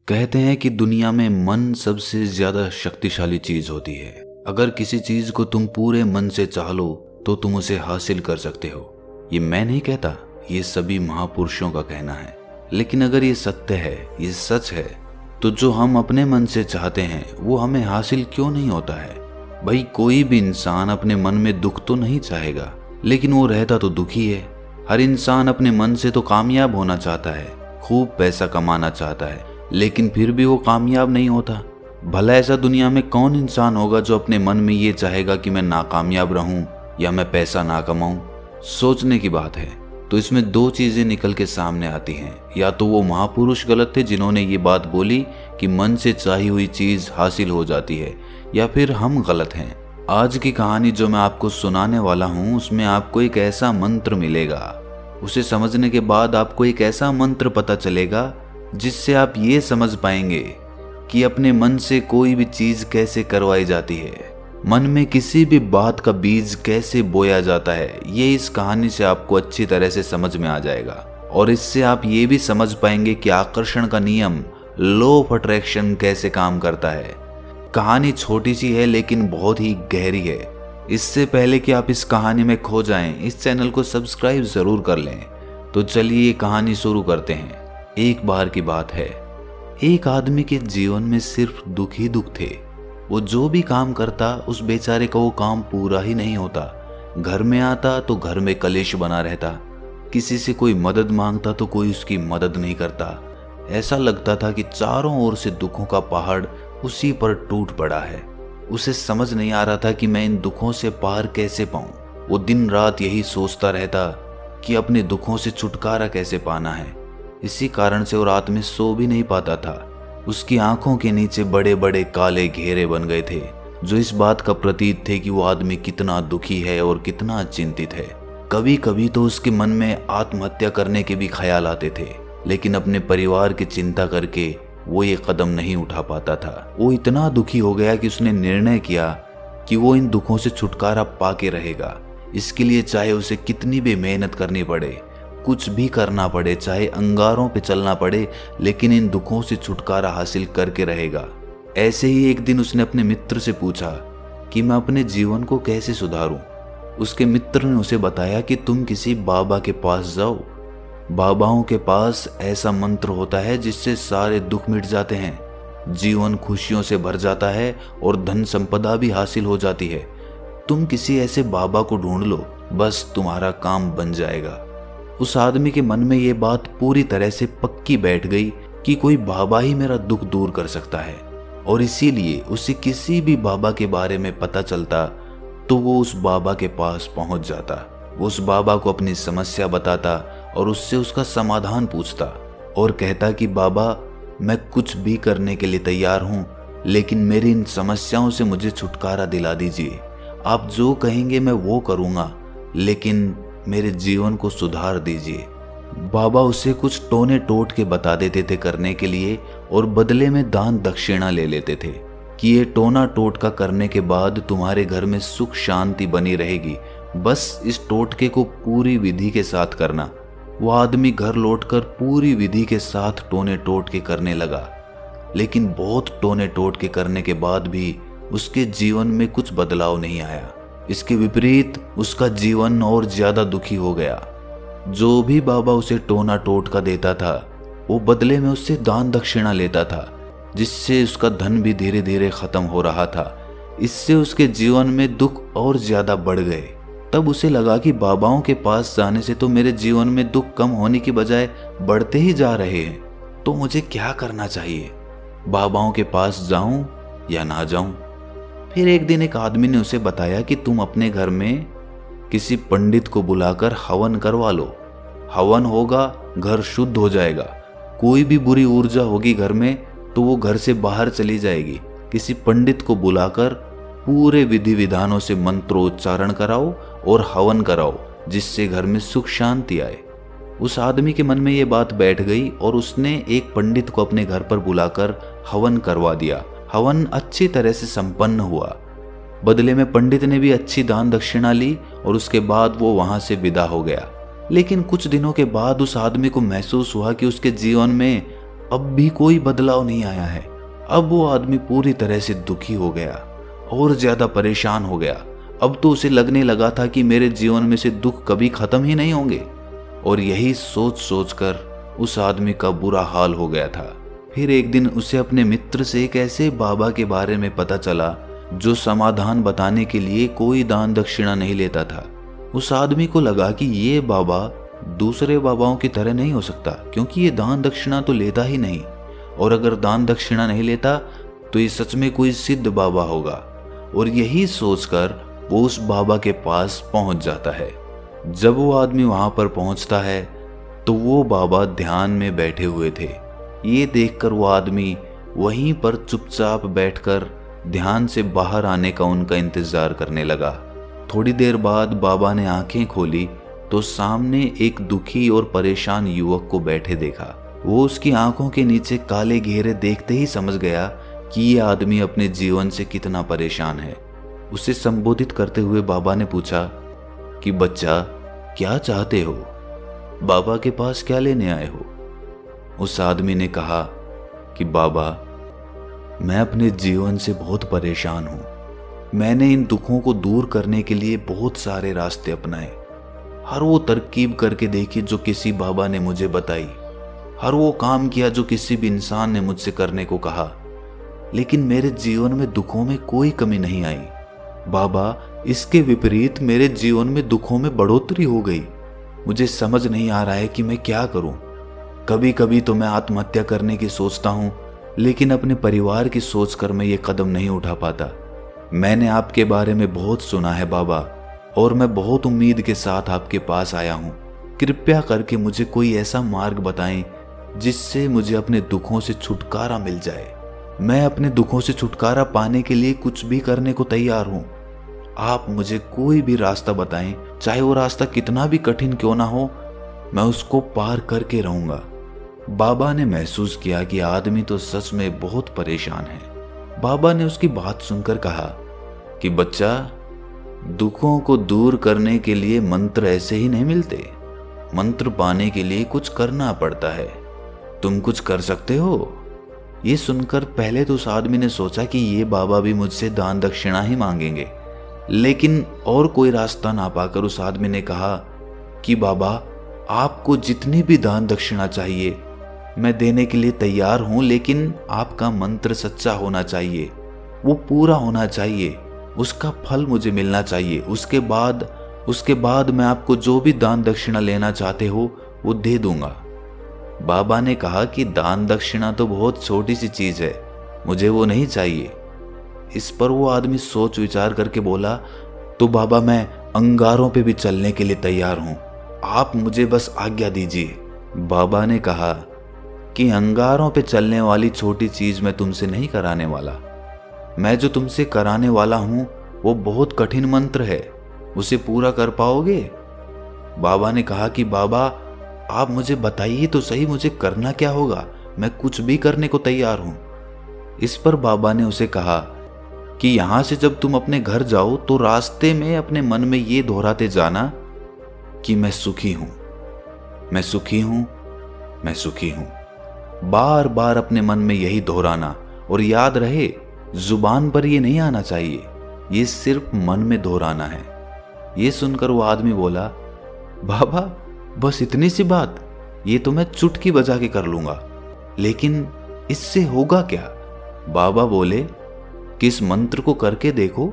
कहते हैं कि दुनिया में मन सबसे ज्यादा शक्तिशाली चीज होती है। अगर किसी चीज को तुम पूरे मन से चाह लो तो तुम उसे हासिल कर सकते हो। ये मैं नहीं कहता, ये सभी महापुरुषों का कहना है। लेकिन अगर ये सत्य है, ये सच है, तो जो हम अपने मन से चाहते हैं वो हमें हासिल क्यों नहीं होता है? भाई, कोई भी इंसान अपने मन में दुख तो नहीं चाहेगा, लेकिन वो रहता तो दुखी है। हर इंसान अपने मन से तो कामयाब होना चाहता है, खूब पैसा कमाना चाहता है, लेकिन फिर भी वो कामयाब नहीं होता। भला ऐसा दुनिया में कौन इंसान होगा जो अपने मन में ये चाहेगा कि मैं नाकामयाब रहूं या मैं पैसा ना कमाऊं? सोचने की बात है। तो इसमें दो चीजें निकल के सामने आती हैं। या तो वो महापुरुष गलत थे जिन्होंने ये बात बोली कि मन से चाही हुई चीज हासिल हो जाती है, या फिर हम गलत हैं। आज की कहानी जो मैं आपको सुनाने वाला हूँ उसमें आपको एक ऐसा मंत्र मिलेगा। उसे समझने के बाद आपको एक ऐसा मंत्र पता चलेगा जिससे आप ये समझ पाएंगे कि अपने मन से कोई भी चीज कैसे करवाई जाती है, मन में किसी भी बात का बीज कैसे बोया जाता है। ये इस कहानी से आपको अच्छी तरह से समझ में आ जाएगा। और इससे आप ये भी समझ पाएंगे कि आकर्षण का नियम, लॉ ऑफ अट्रैक्शन, कैसे काम करता है। कहानी छोटी सी है लेकिन बहुत ही गहरी है। इससे पहले कि आप इस कहानी में खो जाएं, इस चैनल को सब्सक्राइब जरूर कर लें। तो चलिए ये कहानी शुरू करते हैं। एक बार की बात है, एक आदमी के जीवन में सिर्फ दुख ही दुख थे। वो जो भी काम करता उस बेचारे का वो काम पूरा ही नहीं होता। घर में आता तो घर में कलेश बना रहता, किसी से कोई मदद मांगता तो कोई उसकी मदद नहीं करता। ऐसा लगता था कि चारों ओर से दुखों का पहाड़ उसी पर टूट पड़ा है। उसे समझ नहीं आ रहा था कि मैं इन दुखों से पार कैसे पाऊं। वो दिन रात यही सोचता रहता कि अपने दुखों से छुटकारा कैसे पाना है। इसी कारण से वो रात में सो भी नहीं पाता था। उसकी आंखों के नीचे बड़े बड़े काले घेरे बन गए थे, जो इस बात का प्रतीक थे कि वो आदमी कितना दुखी है और कितना चिंतित है। कभी कभी तो उसके मन में आत्महत्या करने के भी ख्याल आते थे, लेकिन अपने परिवार की चिंता करके वो ये कदम नहीं उठा पाता था। वो इतना दुखी हो गया कि उसने निर्णय किया कि वो इन दुखों से छुटकारा पाके रहेगा। इसके लिए चाहे उसे कितनी भी मेहनत करनी पड़े, कुछ भी करना पड़े, चाहे अंगारों पे चलना पड़े, लेकिन इन दुखों से छुटकारा हासिल करके रहेगा। ऐसे ही एक दिन उसने अपने मित्र से पूछा कि मैं अपने जीवन को कैसे सुधारूं। उसके मित्र ने उसे बताया कि तुम किसी बाबा के पास जाओ। बाबाओं के पास ऐसा मंत्र होता है जिससे सारे दुख मिट जाते हैं, जीवन खुशियों से भर जाता है और धन संपदा भी हासिल हो जाती है। तुम किसी ऐसे बाबा को ढूंढ लो, बस तुम्हारा काम बन जाएगा। उस आदमी के मन में ये बात पूरी तरह से पक्की बैठ गई कि कोई बाबा ही मेरा दुख दूर कर सकता है, और इसीलिए उसे किसी भी बाबा के बारे में पता चलता तो वो उस बाबा के पास पहुंच जाता। वो उस बाबा को अपनी समस्या बताता और उससे उसका समाधान पूछता और कहता कि बाबा, मैं कुछ भी करने के लिए तैयार हूं, लेकिन मेरी इन समस्याओं से मुझे छुटकारा दिला दीजिए। आप जो कहेंगे मैं वो करूंगा, लेकिन मेरे जीवन को सुधार दीजिए। बाबा उसे कुछ टोने टोट के बता देते थे करने के लिए, और बदले में दान दक्षिणा ले लेते थे कि ये टोना टोटका करने के बाद तुम्हारे घर में सुख शांति बनी रहेगी, बस इस टोटके को पूरी विधि के साथ करना। वो आदमी घर लौटकर पूरी विधि के साथ टोने टोटके करने लगा, लेकिन बहुत टोने टोटके करने के बाद भी उसके जीवन में कुछ बदलाव नहीं आया। इसके विपरीत उसका जीवन और ज्यादा दुखी हो गया। जो भी बाबा उसे टोना टोटका देता था वो बदले में उससे दान दक्षिणा लेता था, जिससे उसका धन भी धीरे धीरे खत्म हो रहा था। इससे उसके जीवन में दुख और ज्यादा बढ़ गए। तब उसे लगा कि बाबाओं के पास जाने से तो मेरे जीवन में दुख कम होने की बजाय बढ़ते ही जा रहे हैं, तो मुझे क्या करना चाहिए? बाबाओं के पास जाऊं या ना जाऊं? फिर एक दिन एक आदमी ने उसे बताया कि तुम अपने घर में किसी पंडित को बुलाकर हवन करवा लो। हवन होगा, घर शुद्ध हो जाएगा। कोई भी बुरी ऊर्जा होगी घर में तो वो घर से बाहर चली जाएगी। किसी पंडित को बुलाकर पूरे विधि विधानों से मंत्रोच्चारण कराओ और हवन कराओ, जिससे घर में सुख शांति आए। उस आदमी के मन में ये बात बैठ गई और उसने एक पंडित को अपने घर पर बुलाकर हवन करवा दिया। हवन अच्छी तरह से संपन्न हुआ। बदले में पंडित ने भी अच्छी दान दक्षिणा ली और उसके बाद वो वहां से विदा हो गया। लेकिन कुछ दिनों के बाद उस आदमी को महसूस हुआ कि उसके जीवन में अब भी कोई बदलाव नहीं आया है। अब वो आदमी पूरी तरह से दुखी हो गया और ज्यादा परेशान हो गया। अब तो उसे लगने लगा था कि मेरे जीवन में से दुख कभी खत्म ही नहीं होंगे। और यही सोच सोच कर उस आदमी का बुरा हाल हो गया था। फिर एक दिन उसे अपने मित्र से एक ऐसे बाबा के बारे में पता चला जो समाधान बताने के लिए कोई दान दक्षिणा नहीं लेता था। उस आदमी को लगा कि ये बाबा दूसरे बाबाओं की तरह नहीं हो सकता, क्योंकि ये दान दक्षिणा तो लेता ही नहीं, और अगर दान दक्षिणा नहीं लेता तो ये सच में कोई सिद्ध बाबा होगा। और यही सोचकर वो उस बाबा के पास पहुंच जाता है। जब वो आदमी वहां पर पहुंचता है तो वो बाबा ध्यान में बैठे हुए थे। ये देखकर वो आदमी वहीं पर चुपचाप बैठकर ध्यान से बाहर आने का उनका इंतजार करने लगा। थोड़ी देर बाद बाबा ने आंखें खोली तो सामने एक दुखी और परेशान युवक को बैठे देखा। वो उसकी आंखों के नीचे काले घेरे देखते ही समझ गया कि ये आदमी अपने जीवन से कितना परेशान है। उसे संबोधित करते हुए बाबा ने पूछा कि बच्चा, क्या चाहते हो? बाबा के पास क्या लेने आए हो? उस आदमी ने कहा कि बाबा, मैं अपने जीवन से बहुत परेशान हूं। मैंने इन दुखों को दूर करने के लिए बहुत सारे रास्ते अपनाए। हर वो तरकीब करके देखी जो किसी बाबा ने मुझे बताई। हर वो काम किया जो किसी भी इंसान ने मुझसे करने को कहा, लेकिन मेरे जीवन में दुखों में कोई कमी नहीं आई। बाबा, इसके विपरीत मेरे जीवन में दुखों में बढ़ोतरी हो गई। मुझे समझ नहीं आ रहा है कि मैं क्या करूं। कभी कभी तो मैं आत्महत्या करने की सोचता हूं, लेकिन अपने परिवार की सोचकर मैं ये कदम नहीं उठा पाता। मैंने आपके बारे में बहुत सुना है बाबा, और मैं बहुत उम्मीद के साथ आपके पास आया हूं। कृपया करके मुझे कोई ऐसा मार्ग बताएं जिससे मुझे अपने दुखों से छुटकारा मिल जाए। मैं अपने दुखों से छुटकारा पाने के लिए कुछ भी करने को तैयार हूं। आप मुझे कोई भी रास्ता बताएं, चाहे वो रास्ता कितना भी कठिन क्यों ना हो, मैं उसको पार करके रहूंगा। बाबा ने महसूस किया कि आदमी तो सच में बहुत परेशान है। बाबा ने उसकी बात सुनकर कहा कि बच्चा, दुखों को दूर करने के लिए मंत्र ऐसे ही नहीं मिलते। मंत्र पाने के लिए कुछ करना पड़ता है। तुम कुछ कर सकते हो? ये सुनकर पहले तो उस आदमी ने सोचा कि ये बाबा भी मुझसे दान दक्षिणा ही मांगेंगे, लेकिन और कोई रास्ता ना पाकर उस आदमी ने कहा कि बाबा, आपको जितनी भी दान दक्षिणा चाहिए मैं देने के लिए तैयार हूं, लेकिन आपका मंत्र सच्चा होना चाहिए, वो पूरा होना चाहिए, उसका फल मुझे मिलना चाहिए। उसके बाद मैं आपको जो भी दान दक्षिणा लेना चाहते हो वो दे दूंगा। बाबा ने कहा कि दान दक्षिणा तो बहुत छोटी सी चीज है, मुझे वो नहीं चाहिए। इस पर वो आदमी सोच विचार करके बोला, तो बाबा, मैं अंगारों पे भी चलने के लिए तैयार हूं, आप मुझे बस आज्ञा दीजिए। बाबा ने कहा कि अंगारों पे चलने वाली छोटी चीज मैं तुमसे नहीं कराने वाला। मैं जो तुमसे कराने वाला हूं वो बहुत कठिन मंत्र है, उसे पूरा कर पाओगे? बाबा ने कहा कि बाबा, आप मुझे बताइए तो सही, मुझे करना क्या होगा? मैं कुछ भी करने को तैयार हूं। इस पर बाबा ने उसे कहा कि यहां से जब तुम अपने घर जाओ तो रास्ते में अपने मन में ये दोहराते जाना कि मैं सुखी हूं, मैं सुखी हूं, मैं सुखी हूं। बार बार अपने मन में यही दोहराना, और याद रहे, जुबान पर ये नहीं आना चाहिए, ये सिर्फ मन में दोहराना है। ये सुनकर वो आदमी बोला, बाबा, बस इतनी सी बात? ये तो मैं चुटकी बजा के कर लूंगा, लेकिन इससे होगा क्या? बाबा बोले कि इस मंत्र को करके देखो।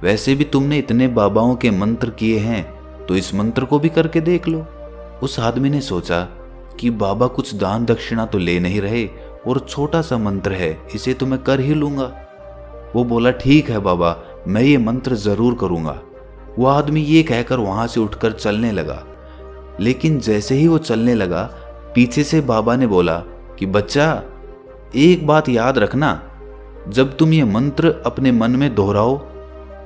वैसे भी तुमने इतने बाबाओं के मंत्र किए हैं, तो इस मंत्र को भी करके देख लो। उस आदमी ने सोचा कि बाबा कुछ दान दक्षिणा तो ले नहीं रहे, और छोटा सा मंत्र है, इसे तो मैं कर ही लूंगा। वो बोला, ठीक है बाबा, मैं ये मंत्र जरूर करूंगा। वो आदमी ये कहकर वहां से उठकर चलने लगा, लेकिन जैसे ही वो चलने लगा, पीछे से बाबा ने बोला कि बच्चा, एक बात याद रखना, जब तुम ये मंत्र अपने मन में दोहराओ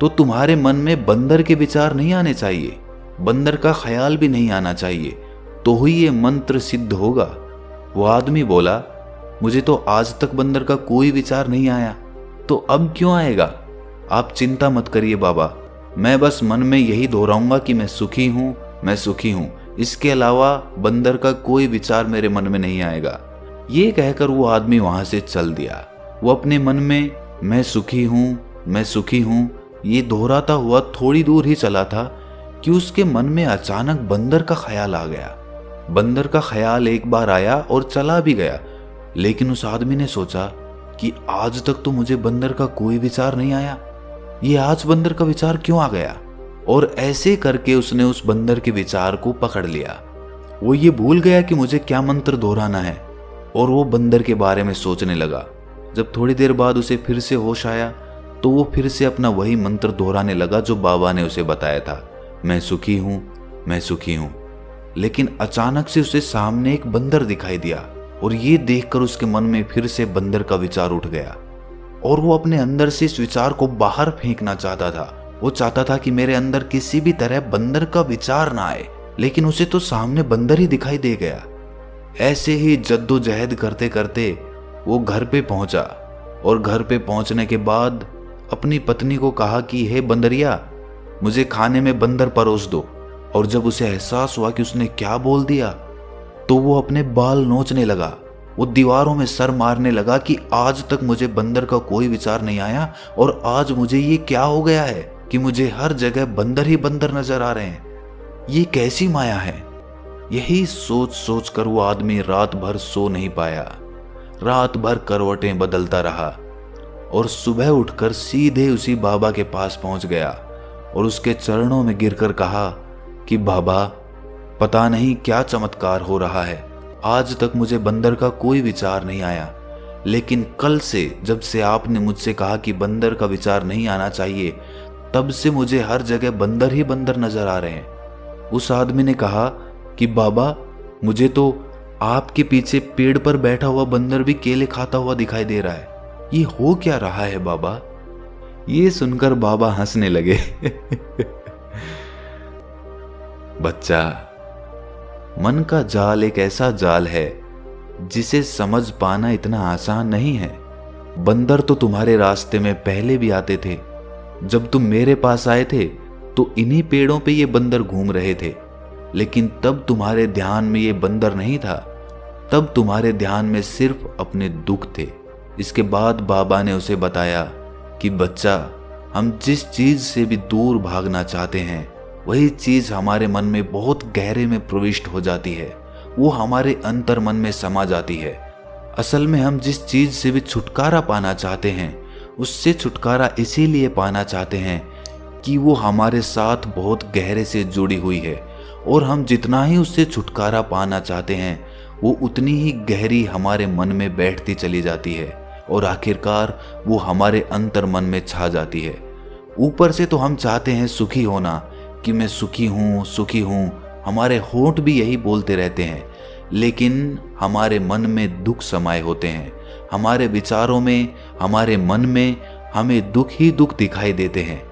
तो तुम्हारे मन में बंदर के विचार नहीं आने चाहिए, बंदर का ख्याल भी नहीं आना चाहिए, तो ही ये मंत्र सिद्ध होगा। वो आदमी बोला, मुझे तो आज तक बंदर का कोई विचार नहीं आया, तो अब क्यों आएगा? आप चिंता मत करिए बाबा, मैं बस मन में यही दोहराऊंगा कि मैं सुखी हूं, मैं सुखी हूं। इसके अलावा बंदर का कोई विचार मेरे मन में नहीं आएगा। ये कहकर वो आदमी वहां से चल दिया। वो अपने मन में मैं सुखी हूं, मैं सुखी हूं ये दोहराता हुआ थोड़ी दूर ही चला था कि उसके मन में अचानक बंदर का ख्याल आ गया। बंदर का ख्याल एक बार आया और चला भी गया, लेकिन उस आदमी ने सोचा कि आज तक तो मुझे बंदर का कोई विचार नहीं आया, ये आज बंदर का विचार क्यों आ गया। और ऐसे करके उसने उस बंदर के विचार को पकड़ लिया। वो ये भूल गया कि मुझे क्या मंत्र दोहराना है और वो बंदर के बारे में सोचने लगा। जब थोड़ी देर बाद उसे फिर से होश आया तो वो फिर से अपना वही मंत्र दोहराने लगा जो बाबा ने उसे बताया था, मैं सुखी हूं, मैं सुखी हूं। लेकिन अचानक से उसे सामने एक बंदर दिखाई दिया और ये देखकर उसके मन में फिर से बंदर का विचार उठ गया और वो अपने अंदर से इस विचार को बाहर फेंकना चाहता था। वो चाहता था कि मेरे अंदर किसी भी तरह बंदर का विचार ना आए, लेकिन उसे तो सामने बंदर ही दिखाई दे गया। ऐसे ही जद्दोजहद करते करते वो घर पे पहुंचा और घर पे पहुंचने के बाद अपनी पत्नी को कहा कि हे बंदरिया, मुझे खाने में बंदर परोस दो। और जब उसे एहसास हुआ कि उसने क्या बोल दिया तो वो अपने बाल नोचने लगा। वो दीवारों में सर मारने लगा कि आज तक मुझे बंदर का कोई विचार नहीं आया और आज मुझे ये क्या हो गया है कि मुझे हर जगह बंदर ही बंदर नजर आ रहे हैं, ये कैसी माया है। यही सोच सोच कर वो आदमी रात भर सो नहीं पाया। रात भर करवटें बदलता रहा और सुबह उठकर सीधे उसी बाबा के पास पहुंच गया और उसके चरणों में गिरकर कहा कि बाबा, पता नहीं क्या चमत्कार हो रहा है, आज तक मुझे बंदर का कोई विचार नहीं आया, लेकिन कल से जब से आपने मुझसे कहा कि बंदर का विचार नहीं आना चाहिए, तब से मुझे हर जगह बंदर ही बंदर नजर आ रहे हैं। उस आदमी ने कहा कि बाबा, मुझे तो आपके पीछे पेड़ पर बैठा हुआ बंदर भी केले खाता हुआ दिखाई दे रहा है, ये हो क्या रहा है बाबा। ये सुनकर बाबा हंसने लगे। बच्चा, मन का जाल एक ऐसा जाल है जिसे समझ पाना इतना आसान नहीं है। बंदर तो तुम्हारे रास्ते में पहले भी आते थे। जब तुम मेरे पास आए थे तो इन्हीं पेड़ों पे ये बंदर घूम रहे थे, लेकिन तब तुम्हारे ध्यान में ये बंदर नहीं था, तब तुम्हारे ध्यान में सिर्फ अपने दुख थे। इसके बाद बाबा ने उसे बताया कि बच्चा, हम जिस चीज से भी दूर भागना चाहते हैं वही चीज हमारे मन में बहुत गहरे में प्रविष्ट हो जाती है, वो हमारे अंतर मन में समा जाती है। असल में हम जिस चीज से भी छुटकारा पाना चाहते हैं उससे छुटकारा इसीलिए पाना चाहते हैं कि वो हमारे साथ बहुत गहरे से जुड़ी हुई है, और हम जितना ही उससे छुटकारा पाना चाहते हैं वो उतनी ही गहरी हमारे मन में बैठती चली जाती है और आखिरकार वो हमारे अंतर मन में छा जाती है। ऊपर से तो हम चाहते हैं सुखी होना कि मैं सुखी हूँ, सुखी हूँ, हमारे होंठ भी यही बोलते रहते हैं, लेकिन हमारे मन में दुख समाये होते हैं। हमारे विचारों में, हमारे मन में हमें दुख ही दुख दिखाई देते हैं।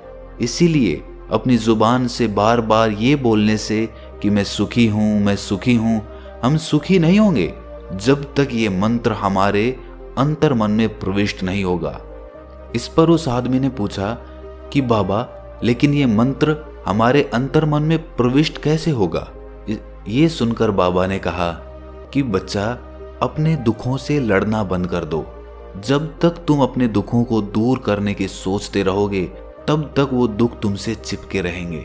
इसीलिए अपनी जुबान से बार बार ये बोलने से कि मैं सुखी हूँ, मैं सुखी हूँ, हम सुखी नहीं होंगे जब तक ये मंत्र हमारे अंतर मन में प्रविष्ट नहीं होगा। इस पर उस आदमी ने पूछा कि बाबा, लेकिन ये मंत्र हमारे अंतर मन में प्रविष्ट कैसे होगा। ये सुनकर बाबा ने कहा कि बच्चा, अपने दुखों से लड़ना बंद कर दो। जब तक तुम अपने दुखों को दूर करने की सोचते रहोगे तब तक वो दुख तुमसे चिपके रहेंगे,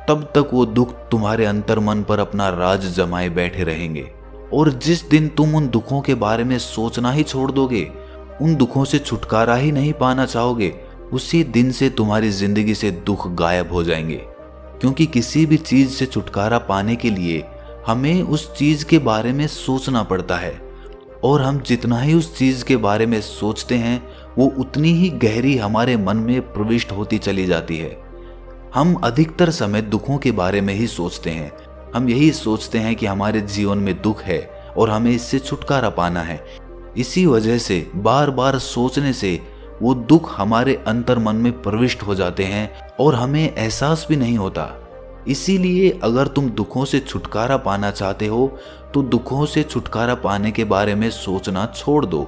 तब तक वो दुख तुम्हारे अंतर मन पर अपना राज जमाए बैठे रहेंगे। और जिस दिन तुम उन दुखों के बारे में सोचना ही छोड़ दोगे, उन दुखों से छुटकारा ही नहीं पाना चाहोगे, उसी दिन से तुम्हारी जिंदगी से दुख गायब हो जाएंगे। क्योंकि किसी भी चीज से छुटकारा पाने के लिए हमें उस चीज के बारे में सोचना पड़ता है, और हम जितना ही उस चीज के बारे में सोचते हैं वो उतनी ही गहरी हमारे मन में प्रविष्ट होती चली जाती है। हम अधिकतर समय दुखों के बारे में ही सोचते हैं। हम यही सोचते हैं कि हमारे जीवन में दुख है और हमें इससे छुटकारा पाना है। इसी वजह से बार बार सोचने से वो दुख हमारे अंतर मन में प्रविष्ट हो जाते हैं और हमें एहसास भी नहीं होता। इसीलिए अगर तुम दुखों से छुटकारा पाना चाहते हो तो दुखों से छुटकारा पाने के बारे में सोचना छोड़ दो,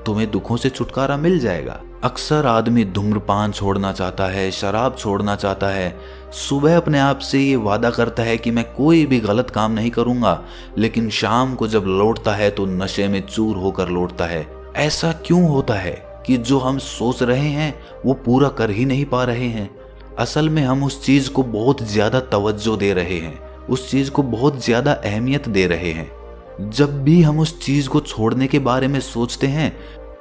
तुम्हें दुखों से छुटकारा मिल जाएगा। अक्सर आदमी धूम्रपान छोड़ना चाहता है, शराब छोड़ना चाहता है, सुबह अपने आप से ये वादा करता है कि मैं कोई भी गलत काम नहीं करूंगा, लेकिन शाम को जब लौटता है तो नशे में चूर होकर लौटता है। ऐसा क्यों होता है कि जो हम सोच रहे हैं वो पूरा कर ही नहीं पा रहे हैं? असल में हम उस चीज को बहुत ज्यादा तवज्जो दे रहे हैं, उस चीज को बहुत ज्यादा अहमियत दे रहे हैं। जब भी हम उस चीज को छोड़ने के बारे में सोचते हैं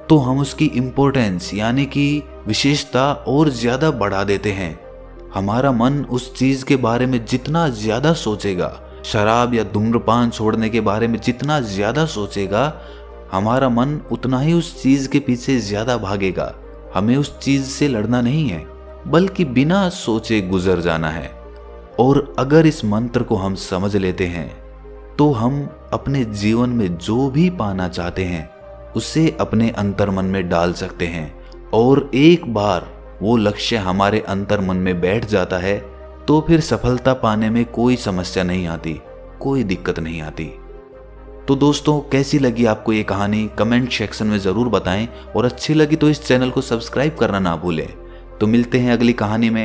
तो हम उसकी इम्पोर्टेंस यानी कि विशेषता और ज्यादा बढ़ा देते हैं। हमारा मन उस चीज के बारे में जितना ज्यादा सोचेगा, शराब या धूम्रपान छोड़ने के बारे में जितना ज्यादा सोचेगा, हमारा मन उतना ही उस चीज के पीछे ज्यादा भागेगा। हमें उस चीज से लड़ना नहीं है, बल्कि बिना सोचे गुजर जाना है। और अगर इस मंत्र को हम समझ लेते हैं तो हम अपने जीवन में जो भी पाना चाहते हैं उसे अपने अंतर्मन में डाल सकते हैं। और एक बार वो लक्ष्य हमारे अंतर्मन में बैठ जाता है तो फिर सफलता पाने में कोई समस्या नहीं आती, कोई दिक्कत नहीं आती। तो दोस्तों, कैसी लगी आपको ये कहानी कमेंट सेक्शन में ज़रूर बताएं, और अच्छी लगी तो इस चैनल को सब्सक्राइब करना ना भूलें। तो मिलते हैं अगली कहानी में।